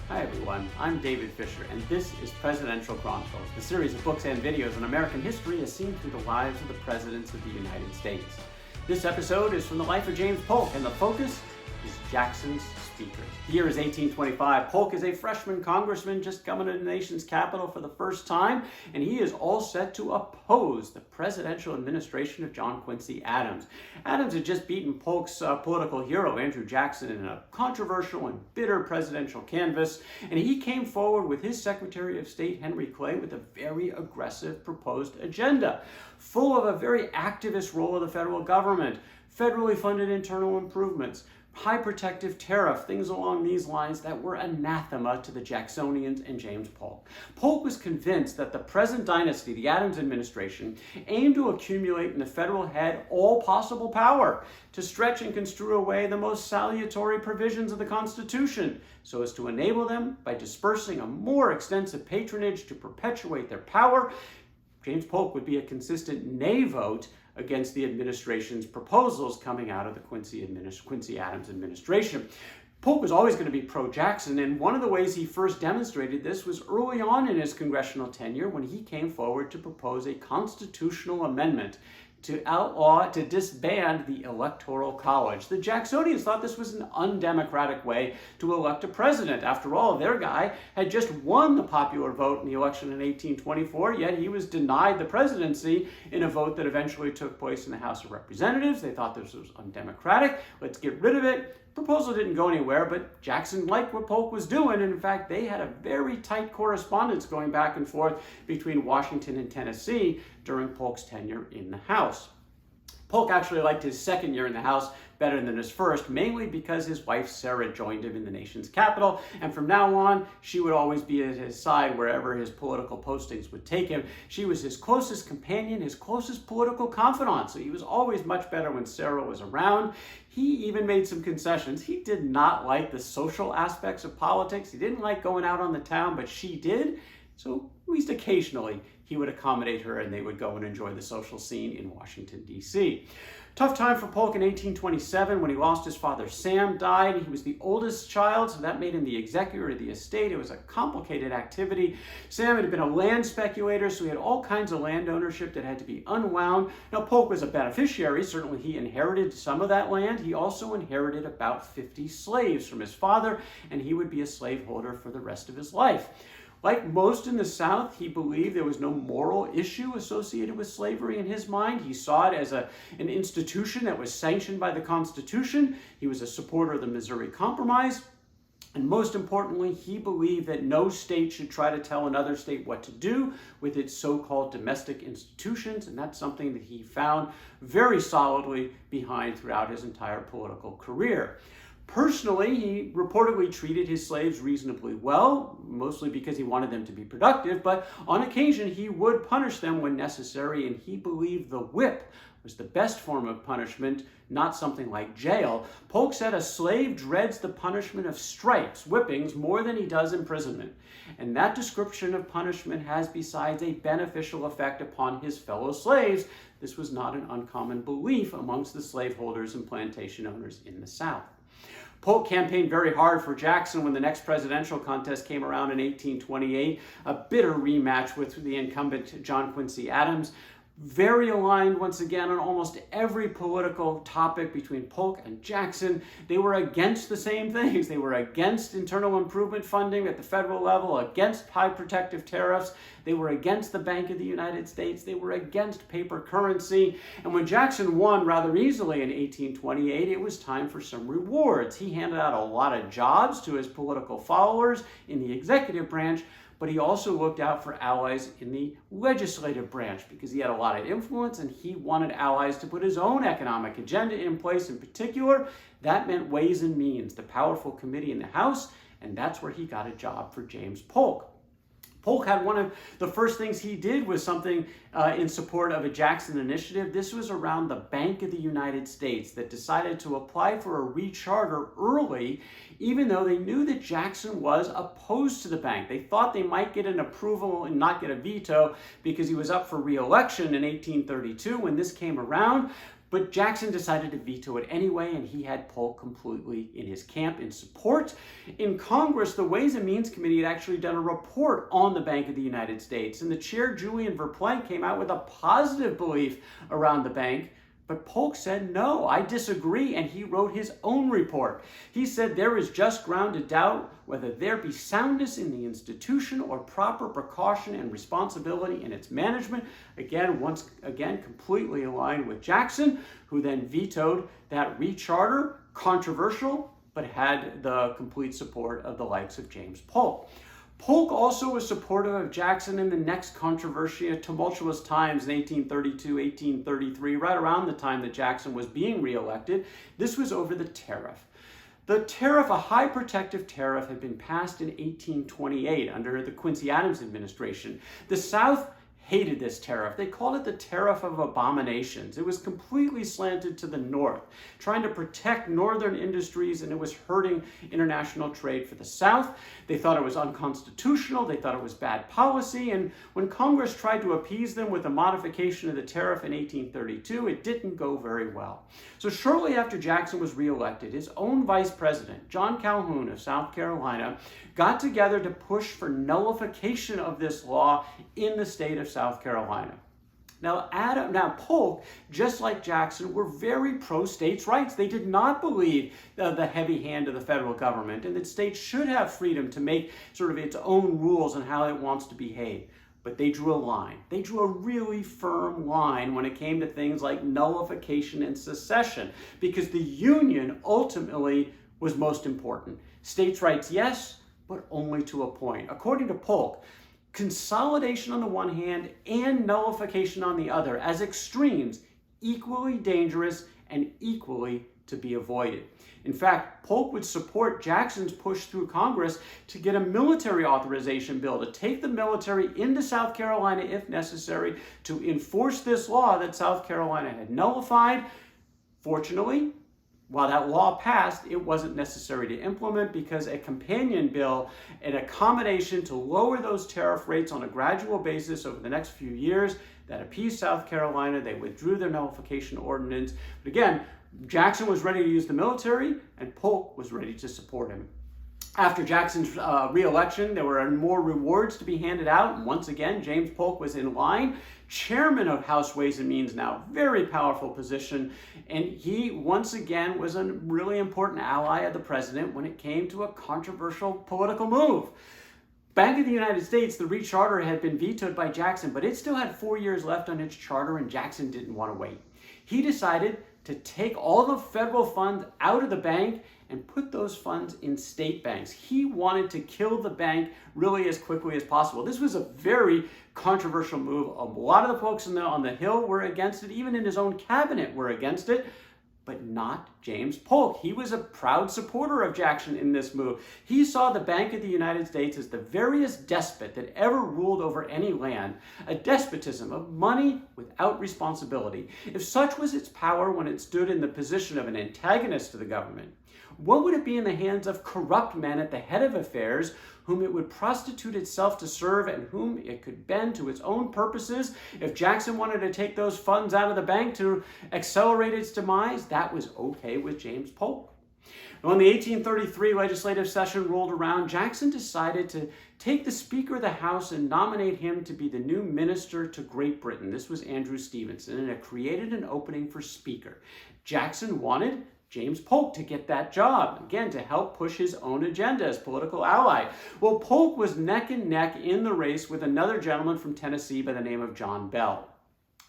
Hi everyone, I'm David Fisher, and this is Presidential Chronicles, the series of books and videos on American history as seen through the lives of the presidents of the United States. This episode is from the life of James Polk, and the focus is Jackson's speakers. The year is 1825. Polk is a freshman congressman just coming to the nation's capital for the first time, and he is all set to oppose the presidential administration of John Quincy Adams. Adams had just beaten Polk's political hero, Andrew Jackson, in a controversial and bitter presidential canvass, and he came forward with his Secretary of State, Henry Clay, with a very aggressive proposed agenda, full of a very activist role of the federal government, federally funded internal improvements, high protective tariff, things along these lines that were anathema to the Jacksonians and James Polk. Polk was convinced that the present dynasty, the Adams administration, aimed to accumulate in the federal head all possible power, to stretch and construe away the most salutary provisions of the Constitution, so as to enable them, by dispersing a more extensive patronage to perpetuate their power. James Polk would be a consistent nay vote against the administration's proposals coming out of the Quincy Adams administration. Polk was always going to be pro-Jackson, and one of the ways he first demonstrated this was early on in his congressional tenure when he came forward to propose a constitutional amendment to disband the Electoral College. The Jacksonians thought this was an undemocratic way to elect a president. After all, their guy had just won the popular vote in the election in 1824, yet he was denied the presidency in a vote that eventually took place in the House of Representatives. They thought this was undemocratic. Let's get rid of it. Proposal didn't go anywhere, but Jackson liked what Polk was doing, and in fact, they had a very tight correspondence going back and forth between Washington and Tennessee during Polk's tenure in the House. Polk actually liked his second year in the House better than his first, mainly because his wife Sarah joined him in the nation's capital, and from now on, she would always be at his side wherever his political postings would take him. She was his closest companion, his closest political confidant, so he was always much better when Sarah was around. He even made some concessions. He did not like the social aspects of politics. He didn't like going out on the town, but she did. So at least occasionally, he would accommodate her and they would go and enjoy the social scene in Washington, D.C. Tough time for Polk in 1827 when he lost his father. Sam died. He was the oldest child, so that made him the executor of the estate. It was a complicated activity. Sam had been a land speculator, so he had all kinds of land ownership that had to be unwound. Now, Polk was a beneficiary. Certainly, he inherited some of that land. He also inherited about 50 slaves from his father, and he would be a slaveholder for the rest of his life. Like most in the South, he believed there was no moral issue associated with slavery in his mind. He saw it as an institution that was sanctioned by the Constitution. He was a supporter of the Missouri Compromise. And most importantly, he believed that no state should try to tell another state what to do with its so-called domestic institutions. And that's something that he found very solidly behind throughout his entire political career. Personally, he reportedly treated his slaves reasonably well, mostly because he wanted them to be productive, but on occasion he would punish them when necessary, and he believed the whip was the best form of punishment, not something like jail. Polk said a slave dreads the punishment of stripes, whippings, more than he does imprisonment. And that description of punishment has, besides, a beneficial effect upon his fellow slaves. This was not an uncommon belief amongst the slaveholders and plantation owners in the South. Polk campaigned very hard for Jackson when the next presidential contest came around in 1828, a bitter rematch with the incumbent John Quincy Adams. Very aligned once again on almost every political topic between Polk and Jackson. They were against the same things. They were against internal improvement funding at the federal level, against high protective tariffs. They were against the Bank of the United States. They were against paper currency. And when Jackson won rather easily in 1828, it was time for some rewards. He handed out a lot of jobs to his political followers in the executive branch, but he also looked out for allies in the legislative branch because he had a lot of influence and he wanted allies to put his own economic agenda in place. In particular, that meant Ways and Means, the powerful committee in the House, and that's where he got a job for James Polk. Polk had one of the first things he did was something in support of a Jackson initiative. This was around the Bank of the United States that decided to apply for a recharter early, even though they knew that Jackson was opposed to the bank. They thought they might get an approval and not get a veto because he was up for re-election in 1832 when this came around. But Jackson decided to veto it anyway, and he had Polk completely in his camp in support. In Congress, the Ways and Means Committee had actually done a report on the Bank of the United States, and the chair, Julian Verplanck, came out with a positive belief around the bank. But Polk said, no, I disagree, and he wrote his own report. He said there is just ground to doubt whether there be soundness in the institution or proper precaution and responsibility in its management. Once again, completely aligned with Jackson, who then vetoed that recharter, controversial, but had the complete support of the likes of James Polk. Polk also was supportive of Jackson in the next controversy, tumultuous times in 1832, 1833, right around the time that Jackson was being reelected. This was over the tariff. The tariff, a high protective tariff, had been passed in 1828 under the Quincy Adams administration. The South hated this tariff. They called it the Tariff of Abominations. It was completely slanted to the north, trying to protect northern industries, and it was hurting international trade for the South. They thought it was unconstitutional. They thought it was bad policy. And when Congress tried to appease them with a modification of the tariff in 1832, it didn't go very well. So shortly after Jackson was reelected, his own vice president, John Calhoun of South Carolina, got together to push for nullification of this law in the state of South Carolina. Now Polk, just like Jackson, were very pro-states' rights. They did not believe the heavy hand of the federal government and that states should have freedom to make sort of its own rules on how it wants to behave. But they drew a line. They drew a really firm line when it came to things like nullification and secession, because the Union ultimately was most important. States' rights, yes, but only to a point. According to Polk, consolidation on the one hand and nullification on the other, as extremes, equally dangerous and equally to be avoided. In fact, Polk would support Jackson's push through Congress to get a military authorization bill to take the military into South Carolina if necessary to enforce this law that South Carolina had nullified. Fortunately, while that law passed, it wasn't necessary to implement because a companion bill, an accommodation to lower those tariff rates on a gradual basis over the next few years, that appeased South Carolina. They withdrew their nullification ordinance. But again, Jackson was ready to use the military, and Polk was ready to support him. After Jackson's re-election, there were more rewards to be handed out. And once again, James Polk was in line, chairman of House Ways and Means now, very powerful position. And he, once again, was a really important ally of the president when it came to a controversial political move. Bank of the United States, the recharter had been vetoed by Jackson, but it still had 4 years left on its charter, and Jackson didn't want to wait. He decided to take all the federal funds out of the bank and put those funds in state banks. He wanted to kill the bank really as quickly as possible. This was a very controversial move. A lot of the folks on the Hill were against it. Even in his own cabinet were against it, but not James Polk. He was a proud supporter of Jackson in this move. He saw the Bank of the United States as the veriest despot that ever ruled over any land, a despotism of money without responsibility. If such was its power when it stood in the position of an antagonist to the government, what would it be in the hands of corrupt men at the head of affairs, whom it would prostitute itself to serve and whom it could bend to its own purposes? If Jackson wanted to take those funds out of the bank to accelerate its demise, that was okay with James Polk. When the 1833 legislative session rolled around, Jackson decided to take the Speaker of the House and nominate him to be the new minister to Great Britain. This was Andrew Stevenson, and it created an opening for Speaker. Jackson wanted James Polk to get that job, again, to help push his own agenda as political ally. Well, Polk was neck and neck in the race with another gentleman from Tennessee by the name of John Bell.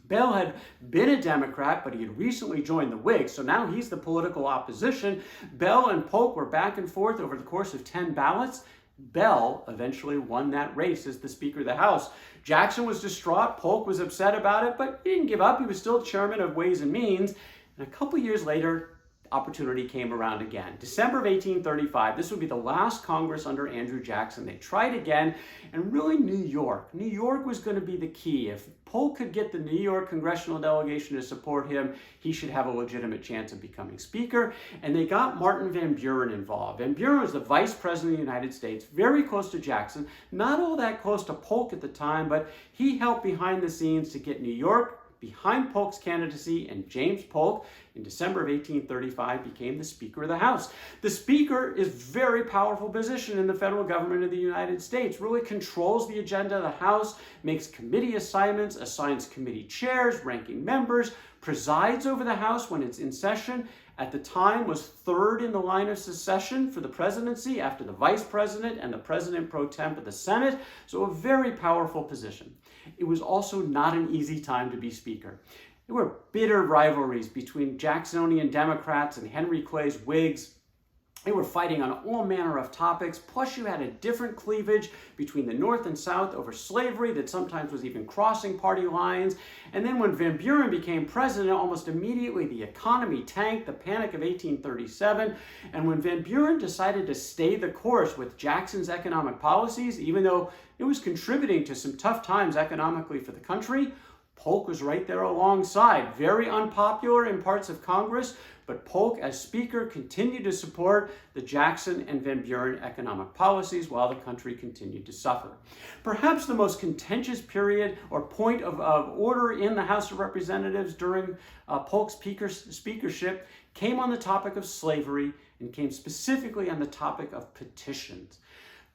Bell had been a Democrat, but he had recently joined the Whigs, so now he's the political opposition. Bell and Polk were back and forth over the course of 10 ballots. Bell eventually won that race as the Speaker of the House. Jackson was distraught. Polk was upset about it, but he didn't give up. He was still chairman of Ways and Means. And a couple years later, opportunity came around again. December of 1835, this would be the last Congress under Andrew Jackson. They tried again, and really New York was going to be the key. If Polk could get the New York congressional delegation to support him, he should have a legitimate chance of becoming Speaker. And they got Martin Van Buren involved. Van Buren was the Vice President of the United States, very close to Jackson, not all that close to Polk at the time, but he helped behind the scenes to get New York behind Polk's candidacy, and James Polk, in December of 1835, became the Speaker of the House. The Speaker is a very powerful position in the federal government of the United States, really controls the agenda of the House, makes committee assignments, assigns committee chairs, ranking members, presides over the House when it's in session. At the time was third in the line of succession for the presidency after the vice president and the president pro tem of the Senate, so a very powerful position. It was also not an easy time to be Speaker. There were bitter rivalries between Jacksonian Democrats and Henry Clay's Whigs. They were fighting on all manner of topics, plus you had a different cleavage between the North and South over slavery that sometimes was even crossing party lines. And then when Van Buren became president, almost immediately the economy tanked, the Panic of 1837. And when Van Buren decided to stay the course with Jackson's economic policies, even though it was contributing to some tough times economically for the country, Polk was right there alongside. Very unpopular in parts of Congress, but Polk, as Speaker, continued to support the Jackson and Van Buren economic policies while the country continued to suffer. Perhaps the most contentious period or point of order in the House of Representatives during Polk's speakership came on the topic of slavery and came specifically on the topic of petitions.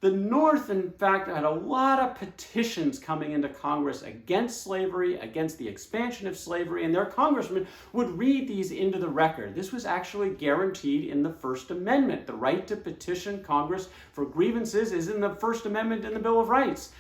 The North, in fact, had a lot of petitions coming into Congress against slavery, against the expansion of slavery, and their congressmen would read these into the record. This was actually guaranteed in the First Amendment. The right to petition Congress for grievances is in the First Amendment in the Bill of Rights.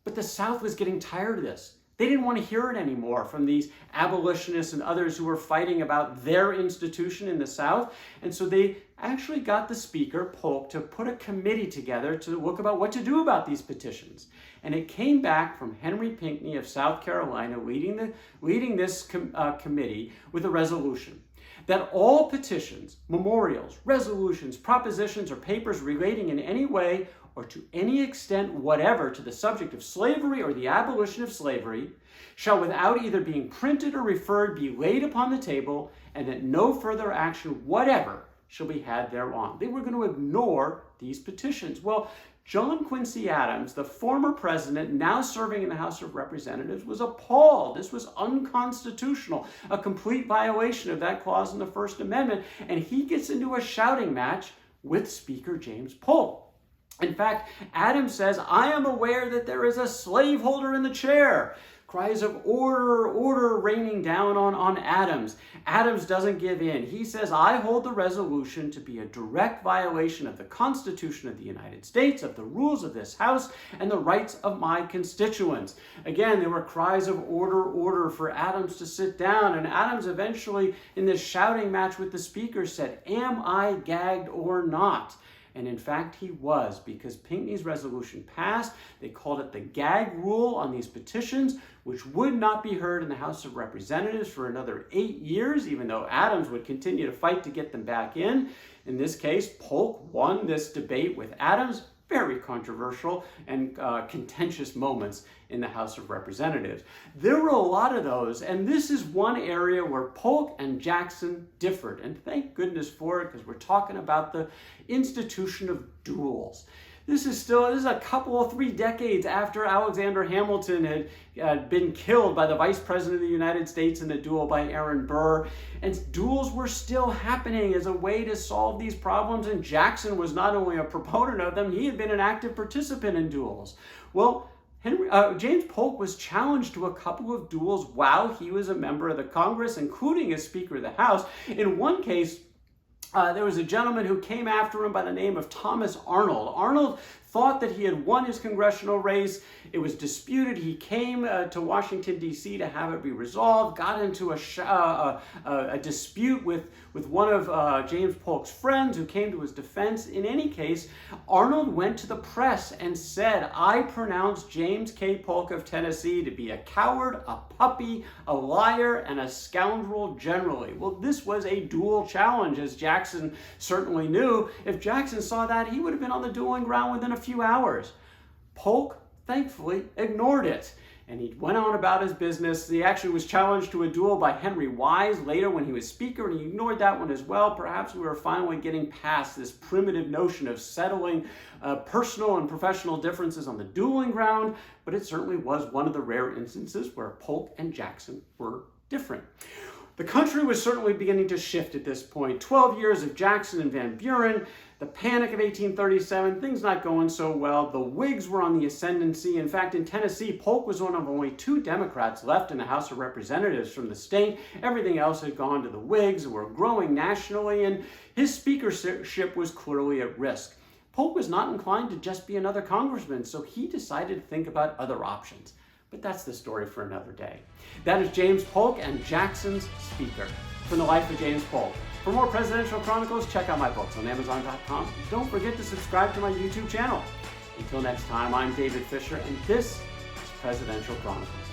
But the South was getting tired of this. They didn't want to hear it anymore from these abolitionists and others who were fighting about their institution in the South. And so they actually got the Speaker, Polk, to put a committee together to look about what to do about these petitions. And it came back from Henry Pinckney of South Carolina leading this committee with a resolution that all petitions, memorials, resolutions, propositions, or papers relating in any way or to any extent whatever to the subject of slavery or the abolition of slavery, shall without either being printed or referred be laid upon the table, and that no further action whatever shall be had thereon. They were going to ignore these petitions. Well, John Quincy Adams, the former president, now serving in the House of Representatives, was appalled. This was unconstitutional, a complete violation of that clause in the First Amendment, and he gets into a shouting match with Speaker James Polk. In fact, Adams says, "I am aware that there is a slaveholder in the chair." Cries of order, order raining down on Adams. Adams doesn't give in. He says, "I hold the resolution to be a direct violation of the Constitution of the United States, of the rules of this House, and the rights of my constituents." Again, there were cries of order, order for Adams to sit down. And Adams eventually, in this shouting match with the Speaker, said, "Am I gagged or not?" And in fact, he was, because Pinckney's resolution passed. They called it the Gag Rule on these petitions, which would not be heard in the House of Representatives for another 8 years, even though Adams would continue to fight to get them back in. In this case, Polk won this debate with Adams. Very controversial and contentious moments in the House of Representatives. There were a lot of those, and this is one area where Polk and Jackson differed, and thank goodness for it, because we're talking about the institution of duels. This is a couple of 3 decades after Alexander Hamilton had been killed by the Vice President of the United States in a duel by Aaron Burr. And duels were still happening as a way to solve these problems. And Jackson was not only a proponent of them, he had been an active participant in duels. Well, James Polk was challenged to a couple of duels while he was a member of the Congress, including as Speaker of the House. In one case, there was a gentleman who came after him by the name of Thomas Arnold. Arnold thought that he had won his congressional race. It was disputed. He came to Washington, D.C. to have it be resolved, got into a dispute with one of James Polk's friends who came to his defense. In any case, Arnold went to the press and said, "I pronounce James K. Polk of Tennessee to be a coward, a puppy, a liar, and a scoundrel generally." Well, this was a dual challenge, as Jackson certainly knew. If Jackson saw that, he would have been on the dueling ground within a few hours. Polk, thankfully, ignored it. and he went on about his business. He actually was challenged to a duel by Henry Wise later when he was Speaker, and he ignored that one as well. Perhaps we were finally getting past this primitive notion of settling personal and professional differences on the dueling ground, but it certainly was one of the rare instances where Polk and Jackson were different. The country was certainly beginning to shift at this point. 12 years of Jackson and Van Buren, the Panic of 1837, things not going so well. The Whigs were on the ascendancy. In fact, in Tennessee, Polk was one of only 2 Democrats left in the House of Representatives from the state. Everything else had gone to the Whigs, who were growing nationally, and his speakership was clearly at risk. Polk was not inclined to just be another congressman, so he decided to think about other options. But that's the story for another day. That is James Polk and Jackson's Speaker. From the life of James Polk. For more presidential chronicles, check out my books on Amazon.com. Don't forget to subscribe to my YouTube channel. Until next time, I'm David Fisher, and this is Presidential Chronicles.